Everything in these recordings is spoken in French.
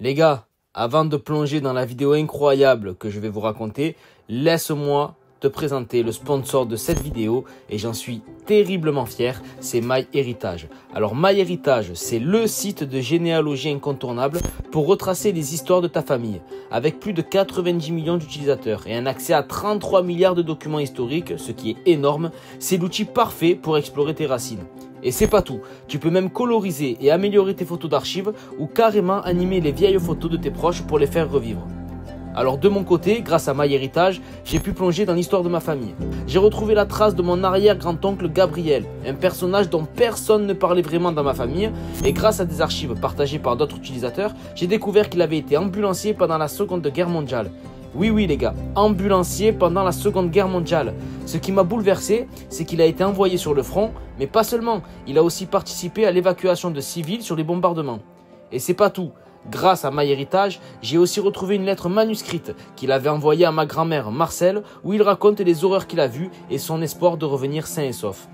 Les gars, avant de plonger dans la vidéo incroyable que je vais vous raconter, laisse-moi te présenter le sponsor de cette vidéo et j'en suis terriblement fier, c'est MyHéritage. Alors MyHéritage, c'est le site de généalogie incontournable pour retracer les histoires de ta famille. Avec plus de 90 millions d'utilisateurs et un accès à 33 milliards de documents historiques, ce qui est énorme, c'est l'outil parfait pour explorer tes racines. Et c'est pas tout, tu peux même coloriser et améliorer tes photos d'archives ou carrément animer les vieilles photos de tes proches pour les faire revivre. Alors de mon côté, grâce à MyHéritage, j'ai pu plonger dans l'histoire de ma famille. J'ai retrouvé la trace de mon arrière-grand-oncle Gabriel, un personnage dont personne ne parlait vraiment dans ma famille, et grâce à des archives partagées par d'autres utilisateurs, j'ai découvert qu'il avait été ambulancier pendant la Seconde Guerre mondiale. Oui les gars, ambulancier pendant la Seconde Guerre mondiale. Ce qui m'a bouleversé, c'est qu'il a été envoyé sur le front, mais pas seulement, il a aussi participé à l'évacuation de civils sur les bombardements. Et c'est pas tout. Grâce à MyHéritage, j'ai aussi retrouvé une lettre manuscrite qu'il avait envoyée à ma grand-mère Marcel où il raconte les horreurs qu'il a vues et son espoir de revenir sain et sauf.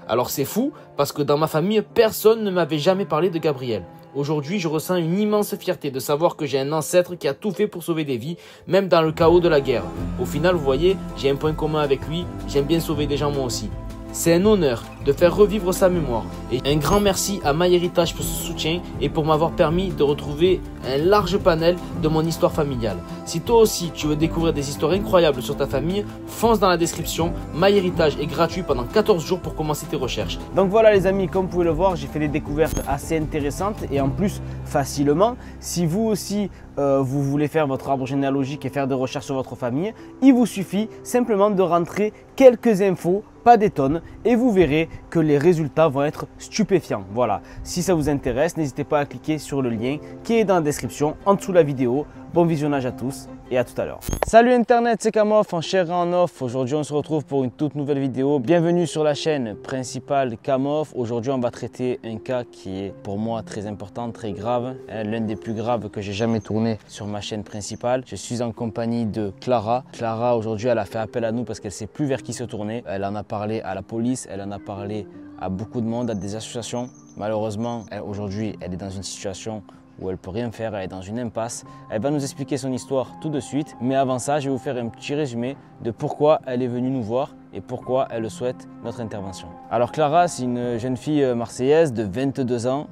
Alors c'est fou parce que dans ma famille, personne ne m'avait jamais parlé de Gabriel. Aujourd'hui, je ressens une immense fierté de savoir que j'ai un ancêtre qui a tout fait pour sauver des vies, même dans le chaos de la guerre. Au final, vous voyez, j'ai un point commun avec lui, j'aime bien sauver des gens moi aussi. C'est un honneur de faire revivre sa mémoire et un grand merci à MyHéritage pour ce soutien et pour m'avoir permis de retrouver un large panel de mon histoire familiale. Si toi aussi tu veux découvrir des histoires incroyables sur ta famille, fonce dans la description. MyHéritage est gratuit pendant 14 jours pour commencer tes recherches. Donc voilà les amis, comme vous pouvez le voir, j'ai fait des découvertes assez intéressantes et en plus facilement. Si vous aussi vous voulez faire votre arbre généalogique et faire des recherches sur votre famille, il vous suffit simplement de rentrer quelques infos, pas des tonnes, et vous verrez que les résultats vont être stupéfiants. Voilà, si ça vous intéresse, n'hésitez pas à cliquer sur le lien qui est dans la description en dessous de la vidéo. Bon visionnage à tous et à tout à l'heure. Salut Internet, c'est Kamof en chair et en off. Aujourd'hui, on se retrouve pour une toute nouvelle vidéo. Bienvenue sur la chaîne principale Kamof. Aujourd'hui, on va traiter un cas qui est pour moi très important, très grave. L'un des plus graves que j'ai jamais tourné sur ma chaîne principale. Je suis en compagnie de Clara. Clara, aujourd'hui, elle a fait appel à nous parce qu'elle ne sait plus vers qui se tourner. Elle en a parlé à la police, elle en a parlé à beaucoup de monde, à des associations. Malheureusement, aujourd'hui, elle est dans une situation où elle ne peut rien faire, elle est dans une impasse. Elle va nous expliquer son histoire tout de suite. Mais avant ça, je vais vous faire un petit résumé de pourquoi elle est venue nous voir et pourquoi elle souhaite notre intervention. Alors Clara, c'est une jeune fille marseillaise de 22 ans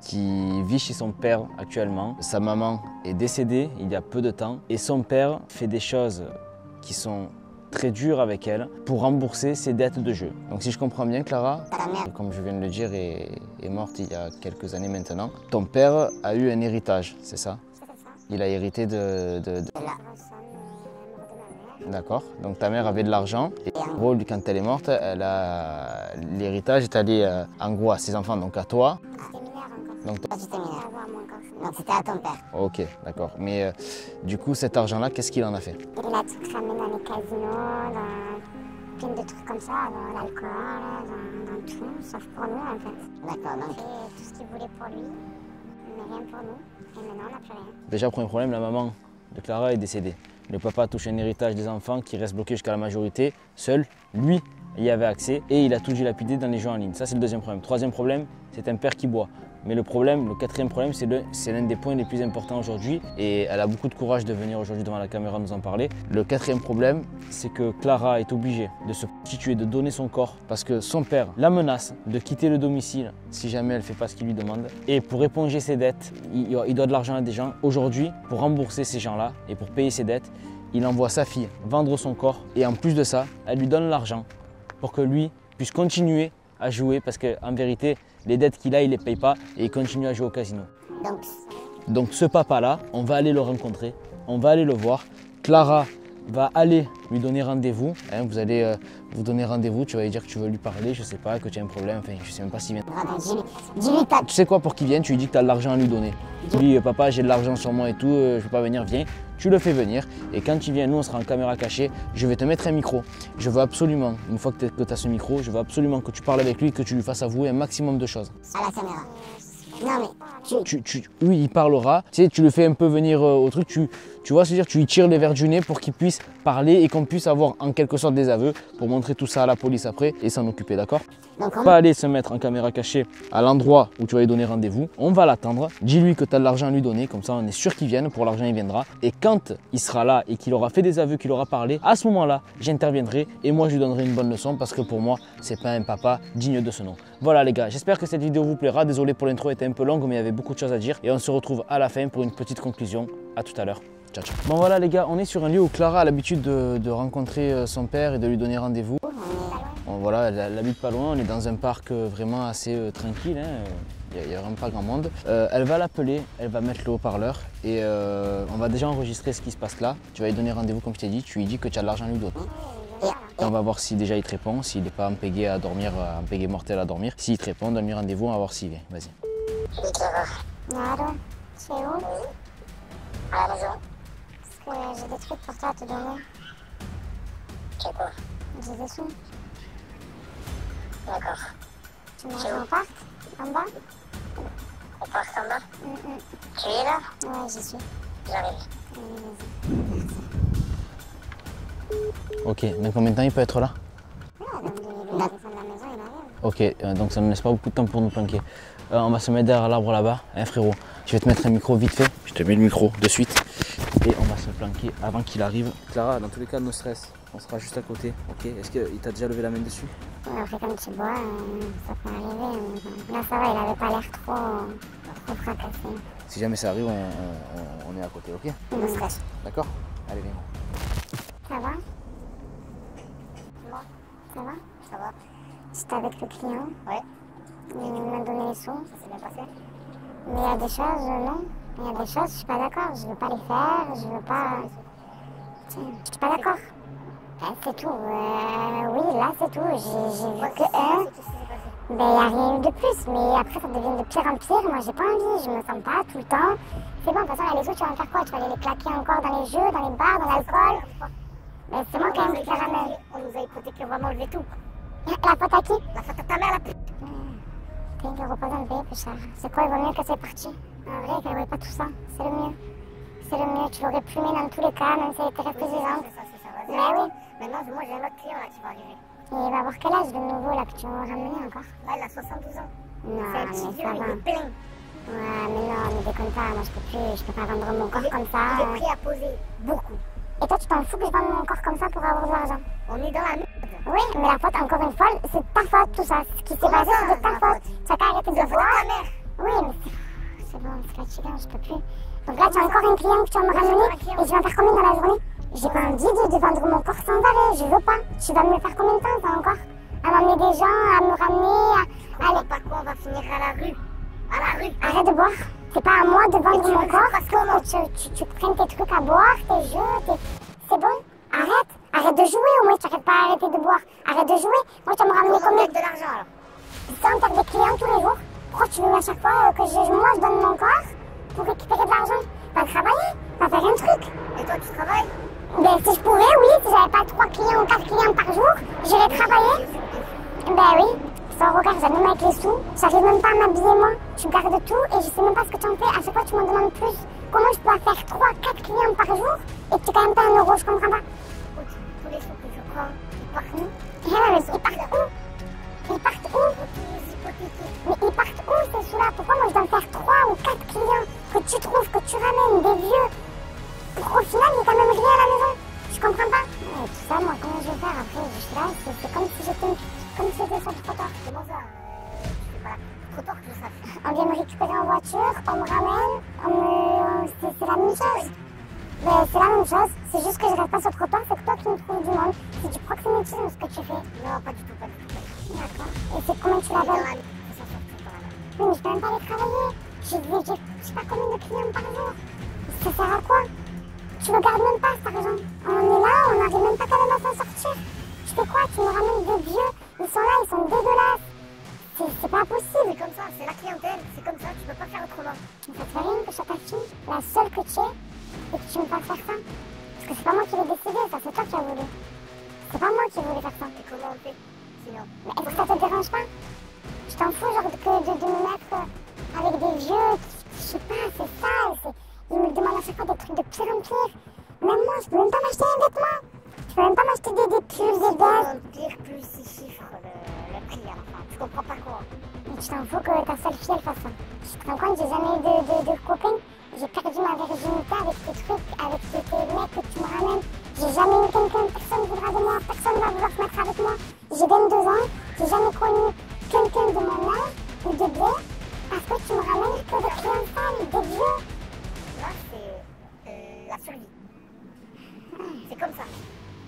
qui vit chez son père actuellement. Sa maman est décédée il y a peu de temps et son père fait des choses qui sont très dur avec elle pour rembourser ses dettes de jeu. Donc si je comprends bien Clara, comme je viens de le dire, est morte il y a quelques années maintenant. Ton père a eu un héritage, c'est ça? Il a hérité de... D'accord, donc ta mère avait de l'argent et en gros, quand elle est morte, l'héritage est allé en gros à ses enfants, donc à toi. Donc c'était à ton père. Ok, d'accord. Mais du coup, cet argent-là, qu'est-ce qu'il en a fait? Il a tout cramé dans les casinos, dans plein de trucs comme ça, dans l'alcool, dans tout, sauf pour nous en fait. D'accord, donc. Il a fait tout ce qu'il voulait pour lui, mais rien pour nous. Et maintenant, on n'a plus rien. Déjà, premier problème, la maman de Clara est décédée. Le papa touche un héritage des enfants qui reste bloqué jusqu'à la majorité. Seul, lui, y avait accès et il a tout dilapidé dans les jeux en ligne. Ça, c'est le deuxième problème. Troisième problème, c'est un père qui boit. Mais le quatrième problème, c'est l'un des points les plus importants aujourd'hui et elle a beaucoup de courage de venir aujourd'hui devant la caméra nous en parler. Le quatrième problème, c'est que Clara est obligée de se prostituer, de donner son corps parce que son père la menace de quitter le domicile si jamais elle ne fait pas ce qu'il lui demande. Et pour éponger ses dettes, il doit de l'argent à des gens. Aujourd'hui, pour rembourser ces gens-là et pour payer ses dettes, il envoie sa fille vendre son corps et en plus de ça, elle lui donne l'argent pour que lui puisse continuer à jouer parce qu'en vérité, les dettes qu'il a, il ne les paye pas et il continue à jouer au casino. Donc ce papa-là, on va aller le rencontrer, on va aller le voir. Clara va aller lui donner rendez-vous. Vous allez vous donner rendez-vous, tu vas lui dire que tu veux lui parler, je ne sais pas, que tu as un problème, enfin je ne sais même pas s'il vient. Tu sais quoi, pour qu'il vienne, tu lui dis que tu as de l'argent à lui donner. Tu lui dis, papa, j'ai de l'argent sur moi et tout, je ne peux pas venir, viens. Tu le fais venir et quand il vient, nous on sera en caméra cachée, je vais te mettre un micro. Je veux absolument, une fois que tu as ce micro, je veux absolument que tu parles avec lui, que tu lui fasses avouer un maximum de choses. À la caméra. Non mais, Oui, il parlera. Tu sais, tu le fais un peu venir au truc. Tu vois, c'est-à-dire tu lui tires les verres du nez pour qu'il puisse parler et qu'on puisse avoir en quelque sorte des aveux pour montrer tout ça à la police après et s'en occuper, d'accord? donc Pas aller se mettre en caméra cachée à l'endroit où tu vas lui donner rendez-vous. On va l'attendre. Dis-lui que tu as de l'argent à lui donner. Comme ça, on est sûr qu'il vienne. Pour l'argent, il viendra. Et quand il sera là et qu'il aura fait des aveux, qu'il aura parlé, à ce moment-là, j'interviendrai et moi, je lui donnerai une bonne leçon parce que pour moi, c'est pas un papa digne de ce nom. Voilà les gars, j'espère que cette vidéo vous plaira. Désolé pour l'intro, elle était un peu longue, mais il y avait beaucoup de choses à dire. Et on se retrouve à la fin pour une petite conclusion. À tout à l'heure. Ciao, ciao. Bon voilà les gars, on est sur un lieu où Clara a l'habitude de rencontrer son père et de lui donner rendez-vous. Bon, voilà, elle habite pas loin, on est dans un parc vraiment assez tranquille. Il n'y a vraiment pas grand monde. Elle va l'appeler, elle va mettre le haut-parleur et on va déjà enregistrer ce qui se passe là. Tu vas lui donner rendez-vous comme je t'ai dit, tu lui dis que tu as de l'argent à lui donner. Et on va voir si déjà il te répond, s'il n'est pas empégué à dormir, empégué mortel à dormir. S'il te répond, donne-lui rendez-vous, on va voir s'il vient. Vas-y. Allô, c'est où? À la maison. Parce que j'ai des trucs pour toi à te donner. C'est quoi? J'ai des sous. D'accord. Tu me rejoins au parc? En bas? Au parc en bas? Tu es là? Ouais, j'y suis. J'arrive. Ok, dans combien de temps il peut être là? Donc de la maison, il arrive. Ok, donc ça ne laisse pas beaucoup de temps pour nous planquer. On va se mettre derrière l'arbre là-bas. Hein frérot, je vais te mettre un micro vite fait. Je te mets le micro de suite. Et on va se planquer avant qu'il arrive. Clara, dans tous les cas, no stress. On sera juste à côté, ok? Est-ce qu'il t'a déjà levé la main dessus? Ouais, après comme tu bois, ça peut arriver. Là ça va, il avait pas l'air trop fracassé. Si jamais ça arrive, on est à côté, ok? No stress. D'accord? Allez, viens. Ça va? Bon. Ça va? Ça va. J'étais avec le client. Ouais. Il m'a donné les sous. Ça s'est bien passé? Mais il y a des choses, non. Il y a des choses, je suis pas d'accord. Je veux pas les faire, je veux pas... Tiens, je suis pas d'accord. C'est tout. Oui, là c'est tout. J'ai vu que un. Ben, il n'y a rien eu de plus. Mais après, ça devient de pire en pire. Moi, j'ai pas envie. Je me sens pas tout le temps. C'est bon, de toute façon, les autres, tu vas en faire quoi? Tu vas aller les claquer encore dans les jeux, dans les bars, dans l'alcool? Ben, c'est moi quand même qui les ramène. On nous a hypothéqué, on va m'enlever tout. La faute à qui? La faute à ta mère, la pute. T'as une repas dans le pays, plus cher. C'est quoi? Il vaut mieux que c'est parti. En vrai, qu'elle voit pas tout ça. C'est le mieux. C'est le mieux. Tu l'aurais plumé dans tous les cas, même si elle était restée vivante. C'est ça, vas-y. Mais oui. Maintenant, moi, j'ai un autre client là qui va arriver. Et il va avoir quel âge de nouveau là que tu vas ramener encore? Là, il a 72 ans. Non, c'est un petit vieux, il est plein. Ouais, mais non, ne déconne pas. Moi, je peux pas vendre mon corps comme ça. Il est prêt à poser beaucoup. Et toi, tu t'en fous que je vende mon corps comme ça pour avoir de l'argent? On est dans la merde. Oui, mais la faute, encore une fois, c'est ta faute tout ça. Ce qui s'est passé, c'est de ta faute. Tu as qu'à arrêter de boire. Oui, mais c'est bon, c'est fatigant, je peux plus. Donc là, tu as encore un client que tu vas me ramener et je vais en faire combien dans la journée? J'ai pas envie de vendre mon corps sans arrêt, je veux pas. Tu vas me le faire combien de temps, ça encore? À m'emmener des gens, à me ramener, à aller... Pas quoi, on va finir à la rue. À la rue. Arrête de boire. C'est pas à moi de vendre mon corps parce que tu prennes tes trucs à boire, tes jeux, c'est bon? Arrête. Arrête de jouer au moins, tu n'arrêtes pas à arrêter de boire. Arrête de jouer. Moi, tu vas me ramener combien de l'argent alors? Ça, on perd des clients tous les jours. Pourquoi tu veux à chaque fois que moi je donne mon corps pour récupérer de l'argent? Va travailler, va faire un truc. Et toi, tu travailles? Ben, si je pouvais, oui. Si j'avais pas 3 clients ou 4 clients par jour, j'irais travailler. Ben oui. Ça, regarde, j'arrive même avec les sous. J'arrive même pas à m'habiller, moi. Tu gardes tout et je sais même pas ce que tu en fais. À chaque fois, tu m'en demandes plus. Comment je peux faire 3-4 clients par jour et que tu gagnes pas 1 euro? Je comprends pas. Écoute, tous les sous que je prends, ils partent où? Eh ouais, mais ils partent où? Ils partent où? Mais ils partent où ces sous-là? Pourquoi moi je dois faire 3 ou 4 clients que tu trouves, que tu ramènes, des vieux? Au final, il n'y a quand même rien à la maison. Je comprends pas. Ouais, tout ça, moi, comment je vais faire après? Je suis là, c'est comme si j'étais sur le trottoir. Comment ça? Trottoir, tout ça. On vient me récupérer en voiture, on me ramène, c'est la même chose. Mais c'est la même chose, c'est juste que je reste pas sur le trottoir, c'est que toi qui me trouves du monde. C'est du proxénétisme ce que tu fais. Non, pas du tout, pas du tout. D'accord. Et c'est comment tu l'appelles? Oui, mais je peux même pas aller travailler. J'ai je sais pas combien de clients par jour. Ça sert à quoi? Tu le gardes même pas cet argent. On est là, on n'arrive même pas quand même à s'en sortir. Je fais quoi? Tu me ramènes des vieux, ils sont là, ils sont dégueulasses. C'est pas possible. C'est comme ça, c'est la clientèle, c'est comme ça, tu peux pas faire autrement. Ça te fait rien que je sois ta fille, la seule que tu es, et que tu me fasses faire ça? Parce que c'est pas moi qui l'ai décidé, ça c'est toi qui as voulu. C'est pas moi qui voulais faire ça. Et comment on fait sinon? Mais est-ce que ça te dérange pas? Je t'en fous genre de me mettre à avec des vieux, je sais pas, c'est sale. Ils me demandent à chaque fois des trucs de pire en pire. Même moi, je peux même pas m'acheter un vêtement. Je peux même pas m'acheter des pulls, des bagues. Pire, plus ils chiffrent le prix à la fin. Tu comprends pas quoi. Mais tu t'en fous que ta seule fille elle fasse ça. Tu te rends compte, j'ai jamais eu de copain. J'ai perdu ma virginité avec tes trucs, avec tes mecs que tu me ramènes. J'ai jamais eu quelqu'un, personne ne voudra de moi, personne ne va vouloir se mettre avec moi. J'ai 22 ans, j'ai jamais connu quelqu'un de mon âge ou de bien parce que tu me ramènes que des clients sales, des vieux. Là, c'est la survie. C'est comme ça.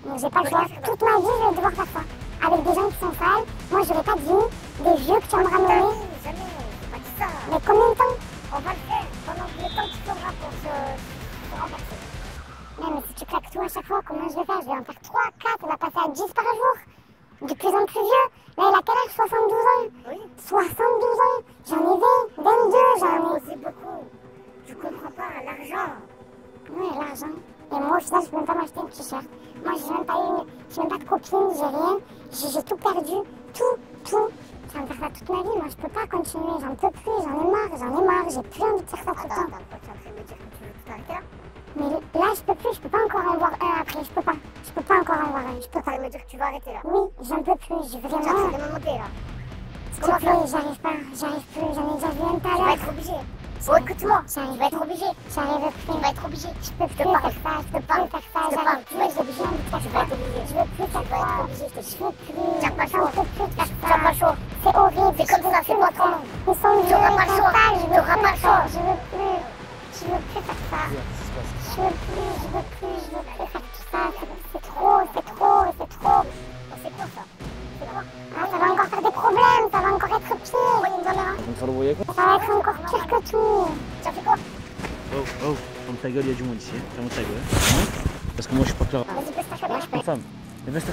Donc j'ai pas le choix. Toute ma vie, je vais devoir faire ça. Avec des gens qui sont sales, moi j'aurais pas de vie, des vieux que tu vas me ramener. Jamais, j'ai pas dit ça. Mais combien de temps? On va le faire pendant le temps qu'il faudra pour se renverser. Non, mais si tu claques tout à chaque fois, comment je vais faire? Je vais en faire 3, 4, on va passer à 10 par jour. De plus en plus vieux. Là, il a quel âge? 72 ans? Oui. 72 ans. J'en ai 20, 22, j'en ai. C'est beaucoup. Tu comprends pas l'argent. Oui, l'argent. Et moi, au final, je peux même pas m'acheter une t-shirt. Moi, j'ai même pas de copine, j'ai rien. J'ai tout perdu. Tout. Ça va me faire ça toute ma vie. Moi, je peux pas continuer. J'en peux plus. J'en ai marre. J'ai plus envie de faire ça tout le temps. Attends, tu es en train de me dire que tu veux tout arrêter là? Mais là, je peux plus. Je peux pas encore en voir un après. Je peux pas encore en voir un. Je peux Tu pas. vas me dire que tu vas arrêter là. Oui, j'en peux plus. J'ai Tu es en vraiment. train de me monter là. S'il te plaît, j'arrive pas. J'arrive plus. J'en ai déjà vu un tout à Tu vas l'heure. être obligé. Oh, écoute-moi. Tu vas être obligé. J'arrive plus. Tu vas être obligé. Je peux plus parle. faire ça. Je peux plus faire ça. Je te J'arrive parle. plus. J'ai besoin de faire Tu ça. vas être obligé. Je veux plus faire Tu vas être ça. obligé, je te Je dis. veux plus. T'as pas le choix. J'en peux plus de faire Tu n'as pas le choix. C'est horrible. C'est comme ça, c'est pas trop. Ils sont vieux, n'auras pas ils le sont choix. sales, je Tu veux n'auras plus pas le faire ça. choix. Je veux plus faire ça. Je veux plus faire tout ça. C'est trop. C'est quoi ça? C'est quoi? Ah, ça va encore faire des problèmes, ça va encore être pire. Envoyez une caméra. Je vais me faire le voyer quoi? Ça va être encore pire que tout. Tu as fait quoi? Oh, ferme ta gueule, il y a du monde ici. Ferme ta gueule. Hein? Parce que moi, je suis pas clair. Vas-y, baisse ta caméra. Ma femme. Mais baisse ta...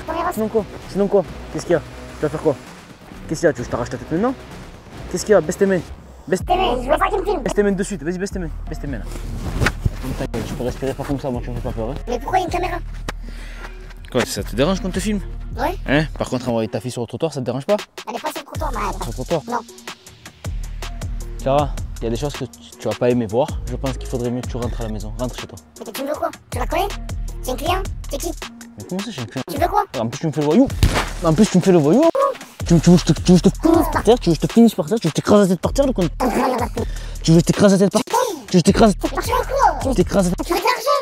Sinon quoi? Qu'est-ce qu'il y a? Tu vas faire quoi? Qu'est-ce qu'il y a? Tu veux que je t'arrache ta tête maintenant? Qu'est-ce qu'il y a? Baisse tes mains. Baisse Je veux pas qu'il me filme. tes mains de suite. Vas-y, baisse tes mains. Baisse tes mains là. Ferme ta gueule. Je peux respirer pas comme ça, moi, tu me fais pas peur. Hein? Mais pourquoi il y a une caméra? Quoi, ça te dérange qu'on te filme? Ouais. Hein? Par contre, envoyer ta fille sur le trottoir, ça te dérange pas? Elle est pas sur le trottoir, ma Sur le trottoir? Non. Clara, il y a des choses que tu vas pas aimer voir. Je pense qu'il faudrait mieux que tu rentres à la maison. Rentre chez toi. Mais tu veux quoi? Tu la connais? C'est une cliente? C'est qui? Mais comment ça, j'ai un client? Tu veux quoi? En plus, tu me fais le voyou. Tu veux que je te finisse par terre? Tu veux que je te finisse par terre? Tu veux que je t'écrase la tête par terre, le con? Tu veux que je t'écrase la tête par terre? Tu veux que je t'écrase? Tu veux quoi? Tu veux que je t'écrase la tête? Tu veux de l'argent?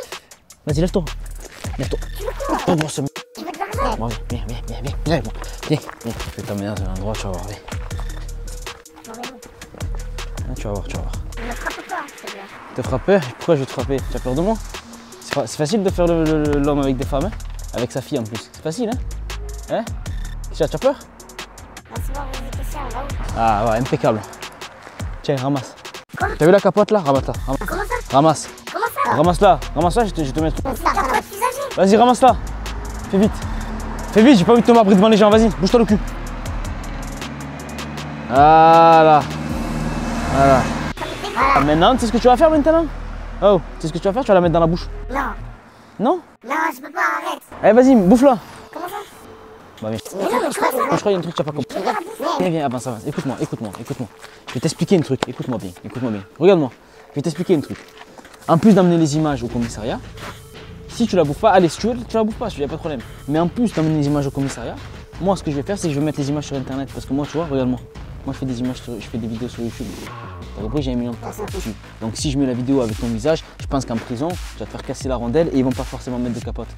Vas-y, lève-toi. Lève-toi. Oh, bon, ça me... Tu veux de l'argent? Bon, viens. Viens. Je vais t'amener dans un endroit, tu vas voir. Viens. Ah, tu vas voir. Ne me frappe pas, s'il te plaît. Te frapper? Pourquoi je vais te frapper? Tu as peur de moi? C'est facile de faire l'homme avec des femmes, hein? Avec sa fille en plus. C'est facile, hein? Hein? Tu as peur? Non, c'est bon, vas-y, Christian, on va où? Ah ouais, impeccable. Tiens, ramasse. T'as vu la capote là? Ramasse-la. Comment ça? Ramasse. Comment ça? Ramasse-la, je vais te mettre. C'est la capote usagée. Vas-y, ramasse-la. Fais vite, j'ai pas envie de te m'abrir devant les gens. Vas-y, bouge-toi le cul. Voilà. Ah, maintenant, tu sais ce que tu vas faire maintenant? Oh, tu sais ce que tu vas faire? Tu vas la mettre dans la bouche. Non. Non? Non, je peux pas, arrête. Allez, vas-y, bouffe-la. Comment ça? Bah, viens. Mais non, mais je crois ça. Moi, je crois qu'il y a un truc que tu n'as pas compris. Viens, avance. Écoute-moi. Je vais t'expliquer un truc. Écoute-moi bien. Regarde-moi. Je vais t'expliquer un truc. En plus d'amener les images au commissariat, si tu la bouffes pas, allez, si tu veux, tu la bouffes pas, il n'y a pas de problème. Mais en plus d'amener les images au commissariat, moi, ce que je vais faire, c'est que je vais mettre les images sur Internet. Parce que moi, tu vois, regarde-moi. Moi, je fais des images, je fais des vidéos sur YouTube. T'as compris, j'ai 1 million de personnes dessus. Donc, si je mets la vidéo avec ton visage, je pense qu'en prison, tu vas te faire casser la rondelle et ils vont pas forcément mettre de capote.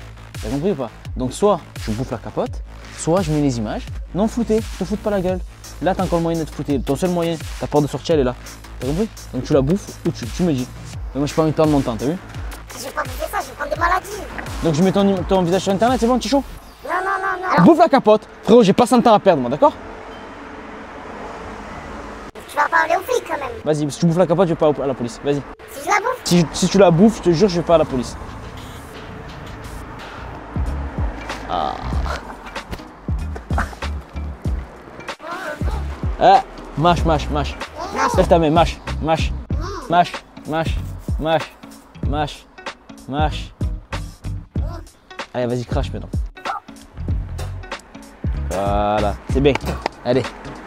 T'as compris ou pas? Donc, soit je bouffe la capote, soit je mets les images. Non flouté, je te foute pas la gueule. Là, t'as encore le moyen d'être flouté. Ton seul moyen, ta porte de sortie, elle est là. T'as compris? Donc, tu la bouffes ou tu me dis. Mais moi, j'ai pas envie de perdre mon temps, t'as vu? Je vais pas bouffer ça, je vais prendre des maladies. Donc, je mets ton visage sur Internet, c'est bon, petit chaud? Non. Bouffe la capote. Frérot, j'ai pas 100 temps à perdre, moi, d'accord? Tu vas parler aux flics quand même. Vas-y, si tu bouffes la capote, je vais pas à la police. Vas-y. Si je la bouffe, Si tu la bouffes, je te jure, je vais pas à la police. Mâche. Lève ta main, mâche. Allez, vas-y, crache maintenant. Voilà, c'est bien. Allez,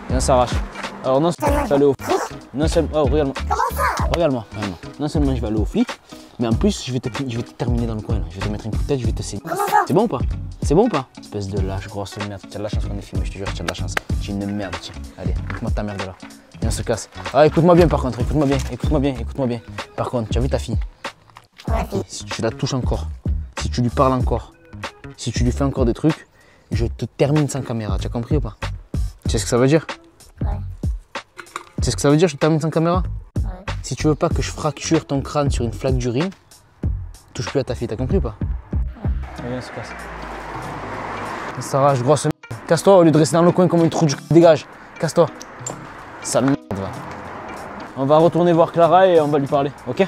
viens, on s'arrache. Alors non, ça allait au... Non seulement, oh, regarde-moi. Regarde-moi. Non seulement je vais aller au flic, mais en plus je vais te terminer dans le coin là. Je vais te mettre un coup de tête, je vais te saigner. C'est bon ou pas? C'est bon ou pas? Espèce de lâche, grosse merde. Tu as de la chance qu'on est filmé, je te jure, tu as de la chance. J'ai une merde, tiens. Allez, écoute-moi ta merde là. Et on se casse. Ah, écoute-moi bien par contre, écoute-moi bien. Par contre, tu as vu ta fille? Si tu la touches encore, si tu lui parles encore, si tu lui fais encore des trucs, je te termine sans caméra. Tu as compris ou pas? Tu sais ce que ça veut dire? Ouais. Tu sais ce que ça veut dire, je te termine sans caméra? Ouais. Si tu veux pas que je fracture ton crâne sur une flaque d'urine, touche plus à ta fille, t'as compris ou pas? Ouais. Viens, on se casse. Sarah, grosse merde. Casse-toi au lieu de rester dans le coin comme une trou du cul. Dégage, casse-toi. Sale merde, va. On va retourner voir Clara et on va lui parler, ok?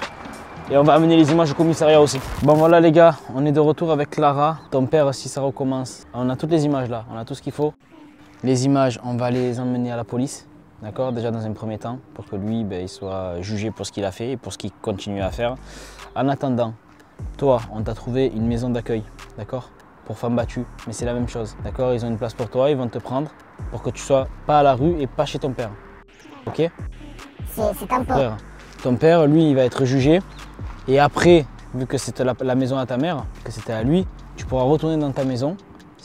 Et on va amener les images au commissariat aussi. Bon voilà les gars, on est de retour avec Clara. Ton père, si ça recommence, on a toutes les images là, on a tout ce qu'il faut. Les images, on va les emmener à la police, d'accord? Déjà dans un premier temps, pour que lui, il soit jugé pour ce qu'il a fait et pour ce qu'il continue à faire. En attendant, toi, on t'a trouvé une maison d'accueil, d'accord? Pour femmes battues, mais c'est la même chose, d'accord? Ils ont une place pour toi, ils vont te prendre pour que tu sois pas à la rue et pas chez ton père, ok? C'est temporaire. Ton père, lui, il va être jugé. Et après, vu que c'était la maison à ta mère, que c'était à lui, tu pourras retourner dans ta maison.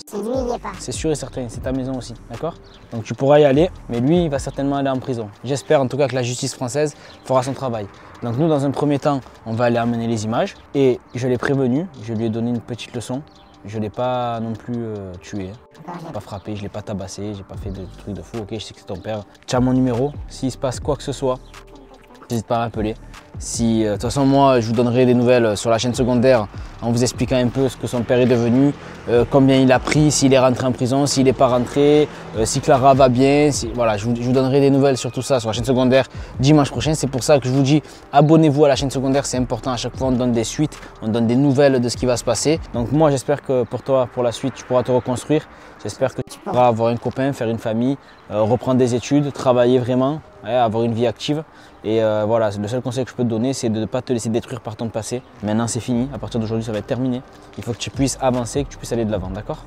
Si lui, il n'y est pas. C'est sûr et certain, c'est ta maison aussi, d'accord? Donc tu pourras y aller, mais lui, il va certainement aller en prison. J'espère en tout cas que la justice française fera son travail. Donc nous, dans un premier temps, on va aller amener les images. Et je l'ai prévenu, je lui ai donné une petite leçon. Je ne l'ai pas non plus tué, je ne l'ai pas frappé, je ne l'ai pas tabassé, je n'ai pas fait de trucs de fou, ok? Je sais que c'est ton père. Tu as mon numéro, s'il se passe quoi que ce soit, n'hésite pas à m'appeler. Si, de toute façon, moi, je vous donnerai des nouvelles sur la chaîne secondaire en vous expliquant un peu ce que son père est devenu, combien il a pris, s'il est rentré en prison, s'il n'est pas rentré, si Clara va bien. Voilà, je vous donnerai des nouvelles sur tout ça sur la chaîne secondaire dimanche prochain. C'est pour ça que je vous dis, abonnez-vous à la chaîne secondaire, c'est important. À chaque fois, on donne des suites, on donne des nouvelles de ce qui va se passer. Donc moi, j'espère que pour toi, pour la suite, tu pourras te reconstruire. J'espère que tu pourras avoir un copain, faire une famille, reprendre des études, travailler vraiment, avoir une vie active. Et voilà, le seul conseil que je peux te donner, c'est de ne pas te laisser détruire par ton passé. Maintenant, c'est fini. À partir d'aujourd'hui, ça va être terminé. Il faut que tu puisses avancer, que tu puisses aller de l'avant, d'accord?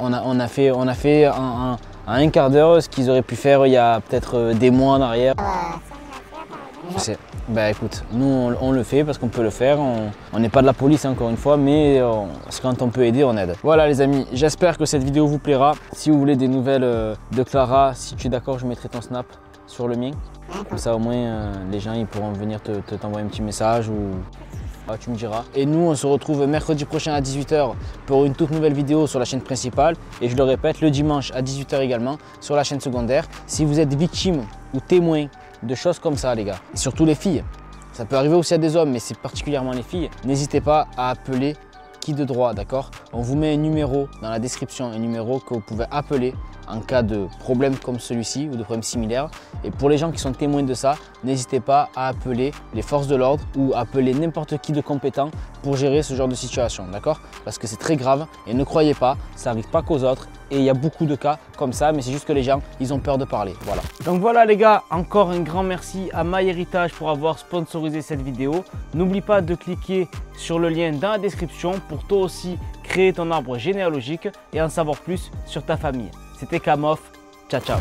On a fait en un quart d'heure ce qu'ils auraient pu faire il y a peut-être des mois en arrière. Je sais. Bah écoute, nous on le fait parce qu'on peut le faire. On n'est pas de la police encore une fois, mais quand on peut aider, on aide. Voilà les amis, j'espère que cette vidéo vous plaira. Si vous voulez des nouvelles de Clara, si tu es d'accord, je mettrai ton snap sur le mien. Comme ça au moins les gens ils pourront venir t'envoyer un petit message ou tu me diras. Et nous on se retrouve mercredi prochain à 18 h pour une toute nouvelle vidéo sur la chaîne principale. Et je le répète, le dimanche à 18 h également sur la chaîne secondaire. Si vous êtes victime ou témoin de choses comme ça les gars, et surtout les filles, ça peut arriver aussi à des hommes mais c'est particulièrement les filles, n'hésitez pas à appeler qui de droit, d'accord? On vous met un numéro dans la description, un numéro que vous pouvez appeler en cas de problème comme celui-ci ou de problème similaire. Et pour les gens qui sont témoins de ça, n'hésitez pas à appeler les forces de l'ordre ou appeler n'importe qui de compétent pour gérer ce genre de situation, d'accord? Parce que c'est très grave et ne croyez pas, ça n'arrive pas qu'aux autres. Et il y a beaucoup de cas comme ça, mais c'est juste que les gens, ils ont peur de parler, voilà. Donc voilà les gars, encore un grand merci à MyHeritage pour avoir sponsorisé cette vidéo. N'oublie pas de cliquer sur le lien dans la description pour toi aussi créer ton arbre généalogique et en savoir plus sur ta famille. C'était Kamof, ciao ciao.